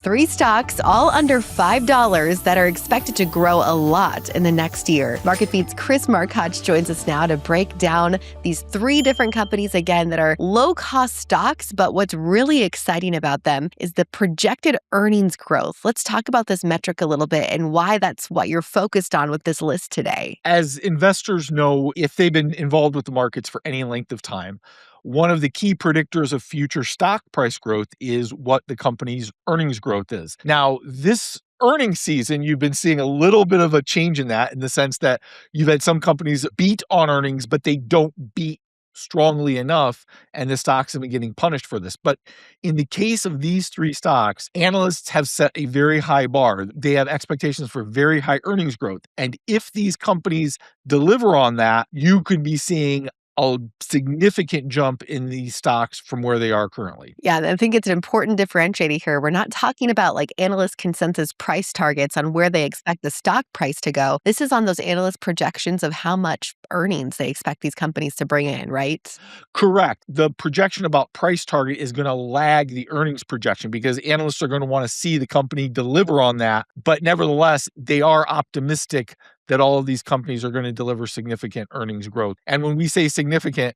Three stocks, all under $5, that are expected to grow a lot in the next year. MarketBeat's Chris Markoch joins us now to break down these three different companies again that are low-cost stocks, but what's really exciting about them is the projected earnings growth. Let's talk about this metric a little bit and why that's what you're focused on with this list today. As investors know, if they've been involved with the markets for any length of time, one of the key predictors of future stock price growth is what the company's earnings growth is. Now, this earnings season, you've been seeing a little bit of a change in that, in the sense that you've had some companies beat on earnings, but they don't beat strongly enough, and the stocks have been getting punished for this. But in the case of these three stocks, analysts have set a very high bar. They have expectations for very high earnings growth. And if these companies deliver on that, you could be seeing a significant jump in these stocks from where they are currently. Yeah, I think it's an important differentiator here. We're not talking about like analyst consensus price targets on where they expect the stock price to go. This is on those analyst projections of how much earnings they expect these companies to bring in, right? Correct. The projection about price target is going to lag the earnings projection because analysts are going to want to see the company deliver on that. But nevertheless, they are optimistic that all of these companies are going to deliver significant earnings growth. And when we say significant,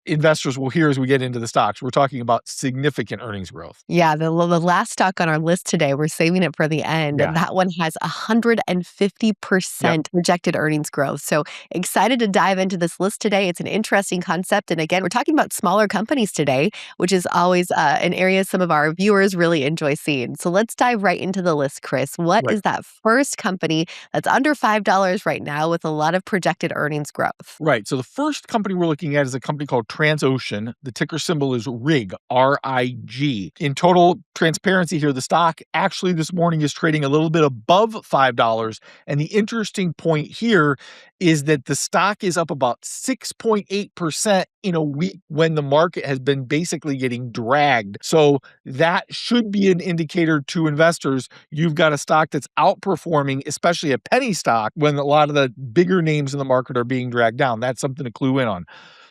investors will hear as we get into the stocks, we're talking about significant earnings growth. Yeah, the last stock on our list today, we're saving it for the end, Yeah. and that one has 150% projected earnings growth. So excited to dive into this list today. It's an interesting concept. And again, we're talking about smaller companies today, which is always an area some of our viewers really enjoy seeing. So let's dive right into the list, Chris. What is that first company that's under $5 right now with a lot of projected earnings growth? Right. So the first company we're looking at is a company called Transocean. The ticker symbol is RIG, R-I-G. In total transparency here, the stock actually this morning is trading a little bit above $5. And the interesting point here is that the stock is up about 6.8% in a week when the market has been basically getting dragged. So that should be an indicator to investors. You've got a stock that's outperforming, especially a penny stock, when a lot of the bigger names in the market are being dragged down. That's something to clue in on.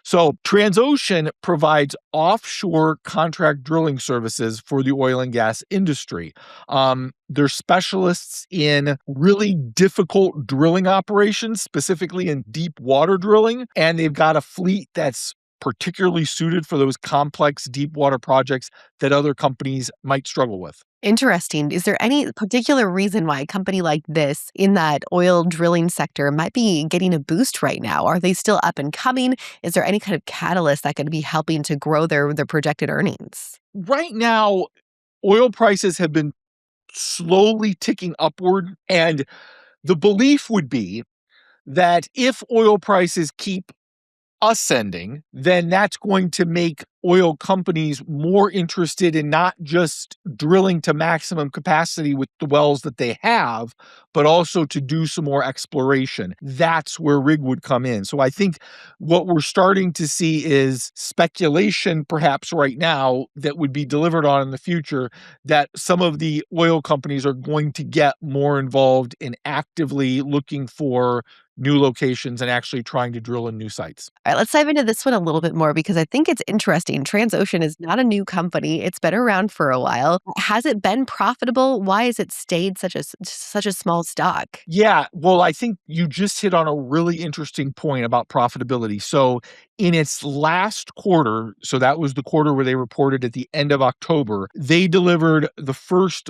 So Transocean provides offshore contract drilling services for the oil and gas industry. They're specialists in really difficult drilling operations, specifically in deep water drilling, and they've got a fleet that's particularly suited for those complex deep water projects that other companies might struggle with. Interesting. Is there any particular reason why a company like this in that oil drilling sector might be getting a boost right now? Are they still up and coming? Is there any kind of catalyst that could be helping to grow their projected earnings? Right now, oil prices have been slowly ticking upward, and the belief would be that if oil prices keep ascending, then that's going to make oil companies more interested in not just drilling to maximum capacity with the wells that they have, but also to do some more exploration. That's where rig would come in. So I think what we're starting to see is speculation, perhaps right now, that would be delivered on in the future, that some of the oil companies are going to get more involved in actively looking for new locations and actually trying to drill in new sites. All right, let's dive into this one a little bit more because I think it's interesting. Transocean is not a new company. It's been around for a while. Has it been profitable? Why has it stayed such a small stock? Yeah, well, I think you just hit on a really interesting point about profitability. So in its last quarter, so that was the quarter where they reported at the end of October, they delivered the first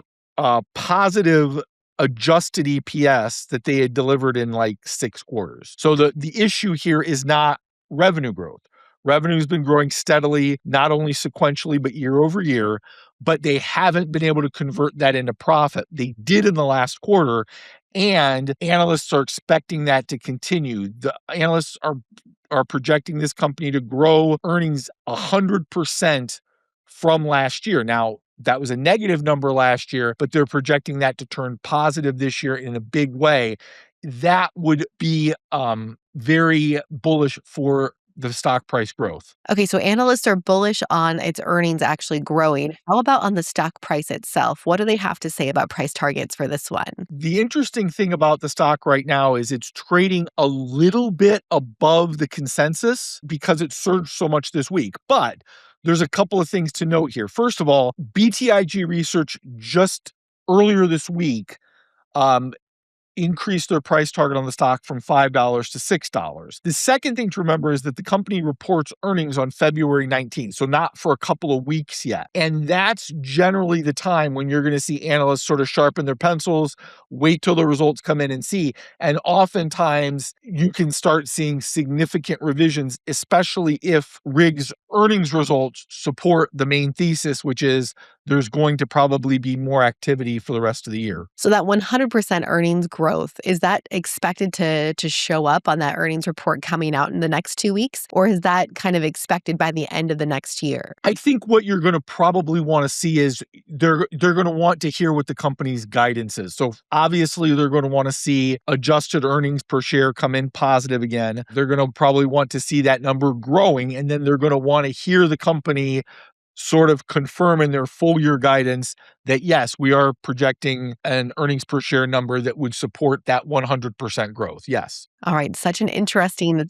positive adjusted EPS that they had delivered in like 6 quarters. So the issue here is not revenue growth. Revenue's been growing steadily, not only sequentially, but year over year, but they haven't been able to convert that into profit. They did in the last quarter, and analysts are expecting that to continue. The analysts are projecting this company to grow earnings 100% from last year. Now, that was a negative number last year, but they're projecting that to turn positive this year in a big way. That would be very bullish for the stock price growth. Okay, so analysts are bullish on its earnings actually growing. How about on the stock price itself? What do they have to say about price targets for this one? The interesting thing about the stock right now is it's trading a little bit above the consensus because it surged so much this week. But There's a couple of things to note here. First of all, BTIG Research just earlier this week um, increased their price target on the stock from $5 to $6. The second thing to remember is that the company reports earnings on February 19th, so not for a couple of weeks yet. And that's generally the time when you're going to see analysts sort of sharpen their pencils, wait till the results come in and see. And oftentimes you can start seeing significant revisions, especially if RIG's earnings results support the main thesis, which is there's going to probably be more activity for the rest of the year. So that 100% earnings growth, is that expected to show up on that earnings report coming out in the next 2 weeks? Or is that kind of expected by the end of the next year? I think what you're going to probably want to see is they're going to want to hear what the company's guidance is. So obviously they're going to want to see adjusted earnings per share come in positive again. They're going to probably want to see that number growing, and then they're going to want to hear the company sort of confirm in their full year guidance that, yes, we are projecting an earnings per share number that would support that 100% growth. Yes. All right, such an interesting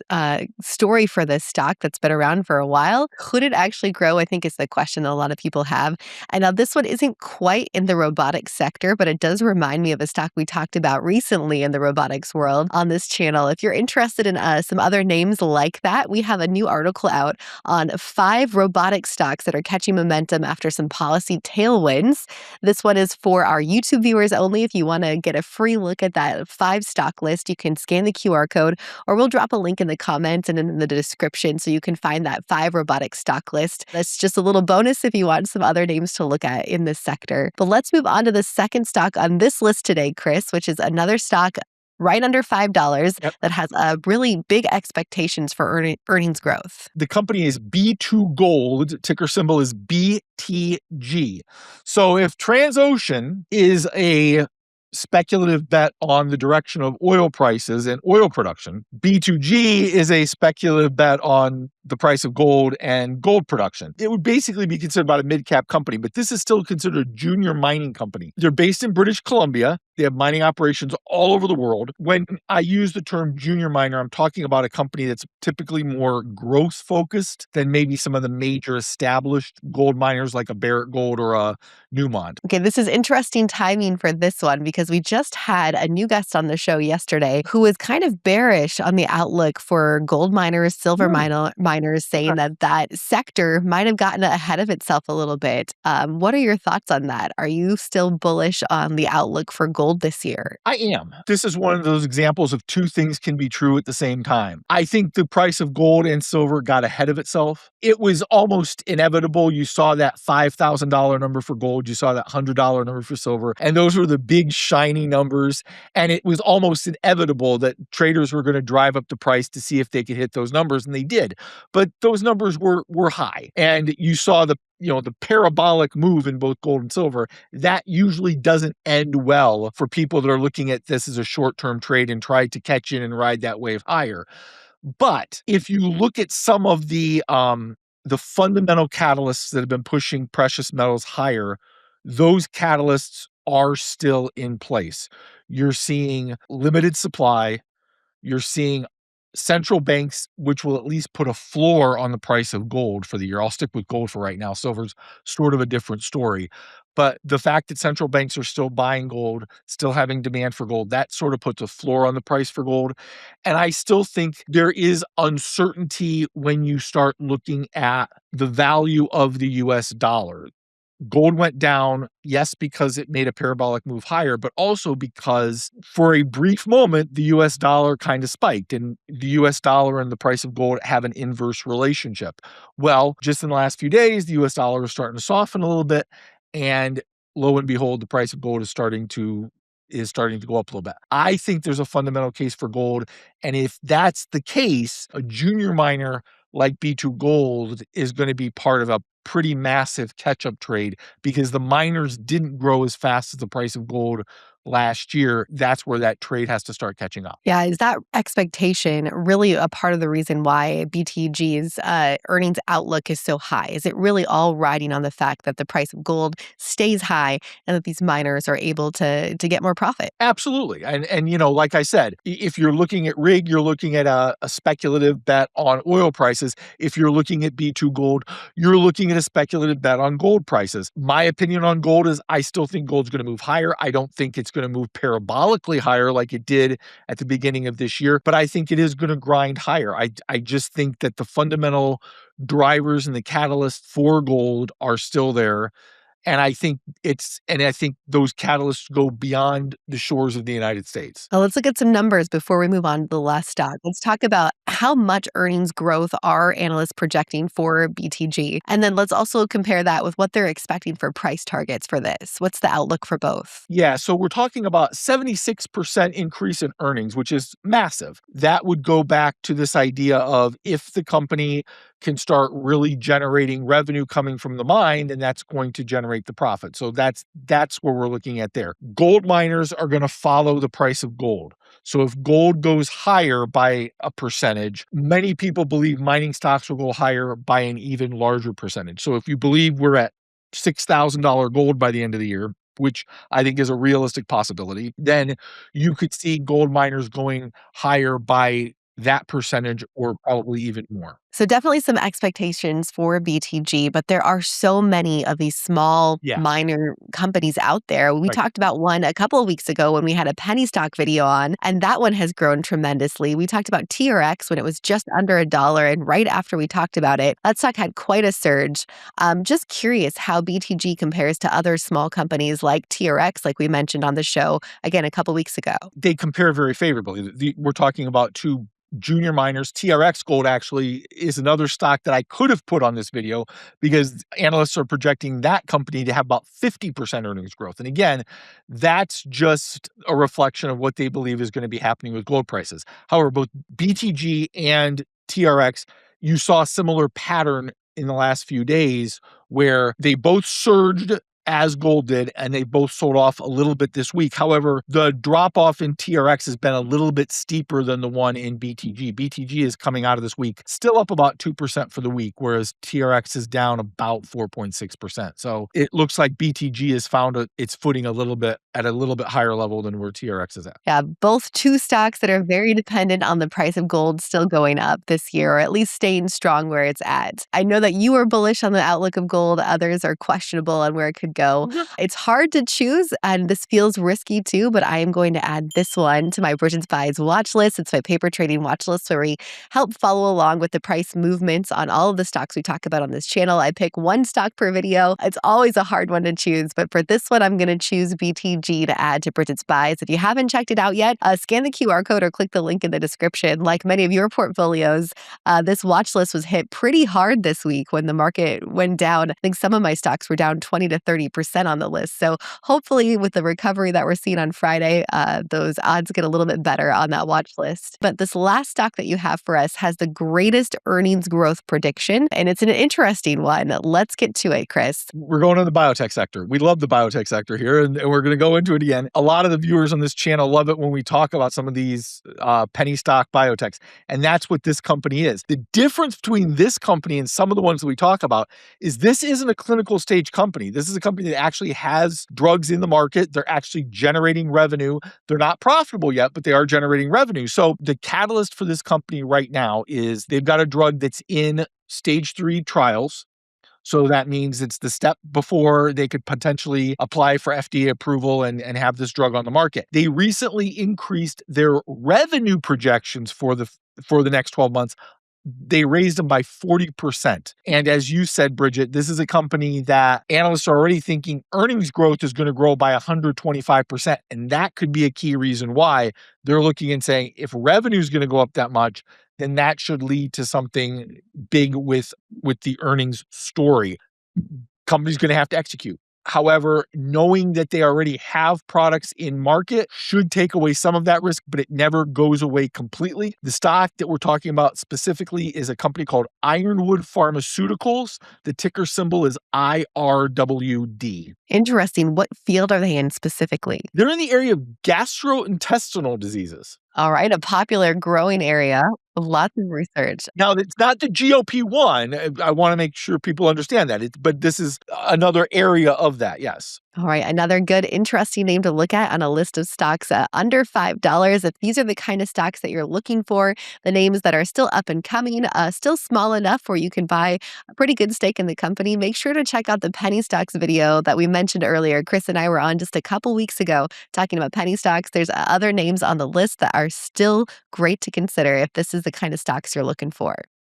story for this stock that's been around for a while. Could it actually grow? I think is the question that a lot of people have. And now this one isn't quite in the robotics sector, but it does remind me of a stock we talked about recently in the robotics world on this channel. If you're interested in some other names like that, we have a new article out on 5 robotic stocks that are catching momentum after some policy tailwinds. This one is for our YouTube viewers only. If you want to get a free look at that 5 stock list, you can scan the QR code, or we'll drop a link in the comments and in the description so you can find that 5 robotic stock list. That's just a little bonus if you want some other names to look at in this sector. But let's move on to the second stock on this list today, Chris, which is another stock right under $5 that has really big expectations for earnings growth. The company is B2 Gold. Ticker symbol is BTG. So if Transocean is a speculative bet on the direction of oil prices and oil production, B2G is a speculative bet on the price of gold and gold production. It would basically be considered about a mid-cap company, but this is still considered a junior mining company. They're based in British Columbia. They have mining operations all over the world. When I use the term junior miner, I'm talking about a company that's typically more growth focused than maybe some of the major established gold miners like a Barrick Gold or a Newmont. Okay, this is interesting timing for this one because we just had a new guest on the show yesterday who was kind of bearish on the outlook for gold miners, silver miners, saying that sector might have gotten ahead of itself a little bit. What are your thoughts on that? Are you still bullish on the outlook for gold this year? I am. This is one of those examples of two things can be true at the same time. I think the price of gold and silver got ahead of itself. It was almost inevitable. You saw that $5,000 number for gold. You saw that $100 number for silver. And those were the big shiny numbers. And it was almost inevitable that traders were going to drive up the price to see if they could hit those numbers. And they did. But those numbers were high. And you saw the parabolic move in both gold and silver. That usually doesn't end well for people that are looking at this as a short-term trade and try to catch in and ride that wave higher. But if you look at some of the fundamental catalysts that have been pushing precious metals higher, those catalysts are still in place. You're seeing limited supply. You're seeing central banks, which will at least put a floor on the price of gold for the year. I'll stick with gold for right now. Silver's sort of a different story. But the fact that central banks are still buying gold, still having demand for gold, that sort of puts a floor on the price for gold. And I still think there is uncertainty when you start looking at the value of the US dollar. Gold went down, yes, because it made a parabolic move higher, but also because for a brief moment, the US dollar kind of spiked, and the US dollar and the price of gold have an inverse relationship. Well, just in the last few days, the US dollar is starting to soften a little bit, and lo and behold, the price of gold is starting to go up a little bit. I think there's a fundamental case for gold, and if that's the case, a junior miner like B2 Gold is going to be part of a pretty massive catch-up trade because the miners didn't grow as fast as the price of gold last year, that's where that trade has to start catching up. Yeah, is that expectation really a part of the reason why BTG's earnings outlook is so high? Is it really all riding on the fact that the price of gold stays high and that these miners are able to get more profit? Absolutely. And like I said, if you're looking at rig, you're looking at a speculative bet on oil prices. If you're looking at B2 gold, you're looking at a speculative bet on gold prices. My opinion on gold is I still think gold's going to move higher. I don't think it's going to move parabolically higher like it did at the beginning of this year, but I think it is going to grind higher. I just think that the fundamental drivers and the catalysts for gold are still there. And I think those catalysts go beyond the shores of the United States. Well, let's look at some numbers before we move on to the last stock. Let's talk about how much earnings growth are analysts projecting for BTG. And then let's also compare that with what they're expecting for price targets for this. What's the outlook for both? Yeah, so we're talking about 76% increase in earnings, which is massive. That would go back to this idea of if the company can start really generating revenue coming from the mine, then that's going to generate the profit. So that's where we're looking at there. Gold miners are going to follow the price of gold. So if gold goes higher by a percentage, many people believe mining stocks will go higher by an even larger percentage. So if you believe we're at $6,000 gold by the end of the year, which I think is a realistic possibility, then you could see gold miners going higher by that percentage or probably even more. So definitely some expectations for BTG, but there are so many of these small Yes. minor companies out there. We Right. talked about one a couple of weeks ago when we had a penny stock video on, and that one has grown tremendously. We talked about TRX when it was just under $1, and right after we talked about it, that stock had quite a surge. Just curious how BTG compares to other small companies like TRX, like we mentioned on the show, again, a couple weeks ago. They compare very favorably. We're talking about two junior miners. TRX Gold actually is another stock that I could have put on this video because analysts are projecting that company to have about 50% earnings growth. And again, that's just a reflection of what they believe is going to be happening with gold prices. However, both BTG and TRX, you saw a similar pattern in the last few days where they both surged as gold did, and they both sold off a little bit this week. However, the drop off in TRX has been a little bit steeper than the one in BTG. BTG is coming out of this week still up about 2% for the week, whereas TRX is down about 4.6%. So it looks like BTG has found its footing a little bit at a little bit higher level than where TRX is at. Yeah, both two stocks that are very dependent on the price of gold still going up this year, or at least staying strong where it's at. I know that you are bullish on the outlook of gold. Others are questionable on where it could go. It's hard to choose, and this feels risky too, but I am going to add this one to my Bridget Buys watch list. It's my paper trading watch list where we help follow along with the price movements on all of the stocks we talk about on this channel. I pick one stock per video. It's always a hard one to choose, but for this one, I'm going to choose BTG to add to Bridget's Buys. If you haven't checked it out yet, scan the QR code or click the link in the description. Like many of your portfolios, this watch list was hit pretty hard this week when the market went down. I think some of my stocks were down 20 to 30% on the list. So hopefully with the recovery that we're seeing on Friday, those odds get a little bit better on that watch list. But this last stock that you have for us has the greatest earnings growth prediction, and it's an interesting one. Let's get to it, Chris. We're going to the biotech sector. We love the biotech sector here, and we're going to go into it again. A lot of the viewers on this channel love it when we talk about some of these penny stock biotechs, and that's what this company is. The difference between this company and some of the ones that we talk about is this isn't a clinical stage company. This is a company that actually has drugs in the market. They're actually generating revenue. They're not profitable yet, but they are generating revenue. So the catalyst for this company right now is they've got a drug that's in stage 3 trials. So that means it's the step before they could potentially apply for FDA approval and have this drug on the market. They recently increased their revenue projections for the next 12 months. They raised them by 40%. And as you said, Bridget, this is a company that analysts are already thinking earnings growth is going to grow by 125%. And that could be a key reason why they're looking and saying, if revenue is going to go up that much, then that should lead to something big with the earnings story. Company's going to have to execute. However, knowing that they already have products in market should take away some of that risk, but it never goes away completely. The stock that we're talking about specifically is a company called Ironwood Pharmaceuticals. The ticker symbol is IRWD. Interesting. What field are they in specifically? They're in the area of gastrointestinal diseases. All right, a popular growing area. Lots of research. Now, it's not the GLP-1. I want to make sure people understand that. But this is another area of that, yes. All right, another good, interesting name to look at on a list of stocks under $5. If these are the kind of stocks that you're looking for, the names that are still up and coming, still small enough where you can buy a pretty good stake in the company, make sure to check out the penny stocks video that we mentioned earlier. Chris and I were on just a couple weeks ago talking about penny stocks. There's other names on the list that are still great to consider if this is the kind of stocks you're looking for.